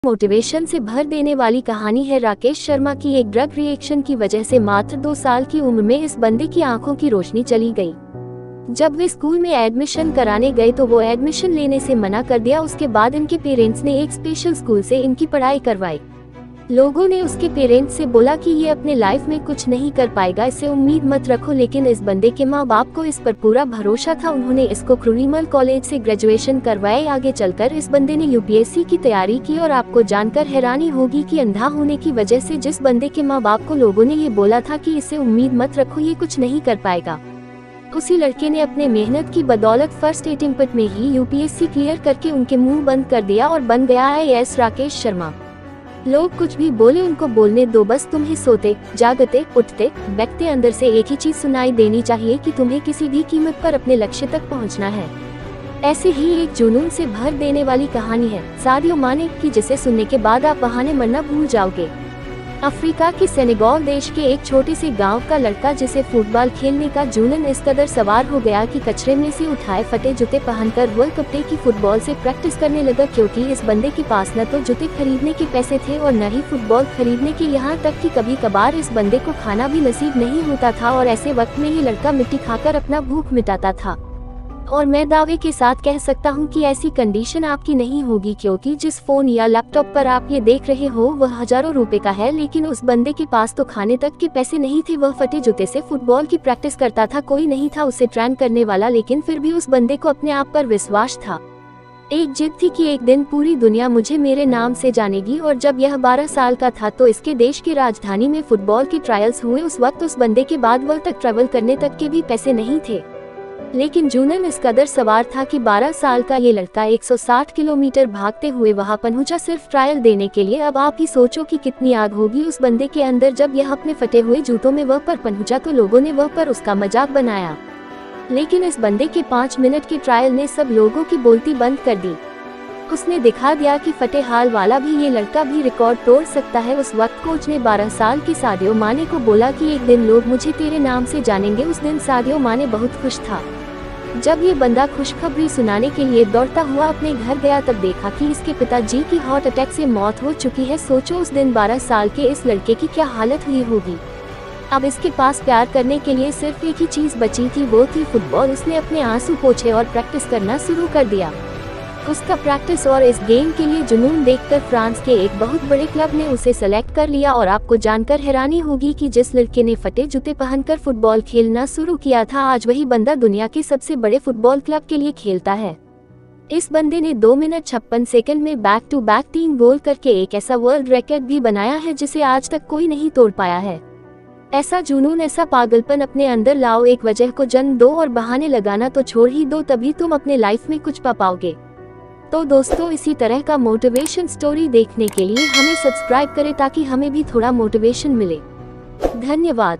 Motivation से भर देने वाली कहानी है राकेश शर्मा की। एक ड्रग रिएक्शन की वजह से मात्र 2 साल की उम्र में इस बंदे की आंखों की रोशनी चली गई। जब वे स्कूल में एडमिशन कराने गए तो वो एडमिशन लेने से मना कर दिया। उसके बाद इनके पेरेंट्स ने एक स्पेशल स्कूल से इनकी पढ़ाई करवाई। लोगों ने उसके पेरेंट्स से बोला कि ये अपने लाइफ में कुछ नहीं कर पाएगा, इससे उम्मीद मत रखो, लेकिन इस बंदे के माँ बाप को इस पर पूरा भरोसा था। उन्होंने इसको क्रूरीमल कॉलेज से ग्रेजुएशन करवाए। आगे चलकर इस बंदे ने यूपीएससी की तैयारी की और आपको जानकर हैरानी होगी कि अंधा होने की वजह से जिस बंदे के माँ बाप को लोगों ने ये बोला था कि इससे उम्मीद मत रखो, ये कुछ नहीं कर पाएगा, उसी लड़के ने अपने मेहनत की बदौलत फर्स्ट अटेम्प्ट में ही यूपीएससी क्लियर करके उनके मुंह बंद कर दिया और बन गया आईएएस राकेश शर्मा। लोग कुछ भी बोले उनको बोलने दो, बस तुम्हें सोते जागते उठते बैठते अंदर से एक ही चीज सुनाई देनी चाहिए कि तुम्हें किसी भी कीमत पर अपने लक्ष्य तक पहुंचना है। ऐसे ही एक जुनून से भर देने वाली कहानी है सादियो माने की, जिसे सुनने के बाद आप बहाने मरना भूल जाओगे। अफ्रीका के सेनेगल देश के एक छोटे से गांव का लड़का, जिसे फुटबॉल खेलने का जुनून इस कदर सवार हो गया कि कचरे में से उठाए फटे जूते पहनकर वर्ल्ड कप डे की फुटबॉल से प्रैक्टिस करने लगा, क्योंकि इस बंदे के पास न तो जूते खरीदने के पैसे थे और न ही फुटबॉल खरीदने के, यहाँ तक कि कभी कभार इस बंदे को खाना भी नसीब नहीं होता था। और ऐसे वक्त में ये लड़का मिट्टी खाकर अपना भूख मिटाता था। और मैं दावे के साथ कह सकता हूं कि ऐसी कंडीशन आपकी नहीं होगी, क्योंकि जिस फोन या लैपटॉप पर आप ये देख रहे हो वह हजारों रुपए का है, लेकिन उस बंदे के पास तो खाने तक के पैसे नहीं थे। वह फटे जूते से फुटबॉल की प्रैक्टिस करता था, कोई नहीं था उसे ट्रेन करने वाला, लेकिन फिर भी उस बंदे को अपने आप पर विश्वास था। एक जिद थी कि एक दिन पूरी दुनिया मुझे मेरे नाम से जानेगी। और जब यह 12 साल का था तो इसके देश की राजधानी में फुटबॉल के ट्रायल्स हुए। उस वक्त उस बंदे के बाद वर्ल्ड तक ट्रेवल करने तक के भी पैसे नहीं थे, लेकिन जुनून इस कदर सवार था कि 12 साल का ये लड़का 160 किलोमीटर भागते हुए वहां पहुंचा सिर्फ ट्रायल देने के लिए। अब आप ही सोचो कि कितनी आग होगी उस बंदे के अंदर। जब यह अपने फटे हुए जूतों में वह पर पहुंचा तो लोगों ने वह पर उसका मजाक बनाया, लेकिन इस बंदे के 5 मिनट के ट्रायल ने सब लोगों की बोलती बंद कर दी। उसने दिखा दिया कि फटे हाल वाला भी ये लड़का भी रिकॉर्ड तोड़ सकता है। उस वक्त कोच ने 12 साल की सादियो माने को बोला कि एक दिन लोग मुझे तेरे नाम से जानेंगे। उस दिन सादियो माने बहुत खुश था। जब ये बंदा खुशखबरी सुनाने के लिए दौड़ता हुआ अपने घर गया तब देखा कि इसके पिताजी की हार्ट अटैक से मौत हो चुकी है। सोचो उस दिन 12 साल के इस लड़के की क्या हालत हुई होगी। अब इसके पास प्यार करने के लिए सिर्फ एक ही चीज बची थी, वो थी फुटबॉल। उसने अपने आंसू पोंछे और प्रैक्टिस करना शुरू कर दिया। उसका प्रैक्टिस और इस गेम के लिए जुनून देखकर फ्रांस के एक बहुत बड़े क्लब ने उसे सेलेक्ट कर लिया। और आपको जानकर हैरानी होगी कि जिस लड़के ने फटे जूते पहनकर फुटबॉल खेलना शुरू किया था, आज वही बंदा दुनिया के सबसे बड़े फुटबॉल क्लब के लिए खेलता है। इस बंदे ने 2 मिनट 56 सेकंड में बैक टू बैक 3 गोल करके एक ऐसा वर्ल्ड रिकॉर्ड भी बनाया है जिसे आज तक कोई नहीं तोड़ पाया है। ऐसा जुनून, ऐसा पागलपन अपने अंदर लाओ, एक वजह को जन्म दो और बहाने लगाना तो छोड़ ही दो, तभी तुम अपने लाइफ में कुछ पा पाओगे। तो दोस्तों, इसी तरह का मोटिवेशन स्टोरी देखने के लिए हमें सब्सक्राइब करें ताकि हमें भी थोड़ा मोटिवेशन मिले। धन्यवाद।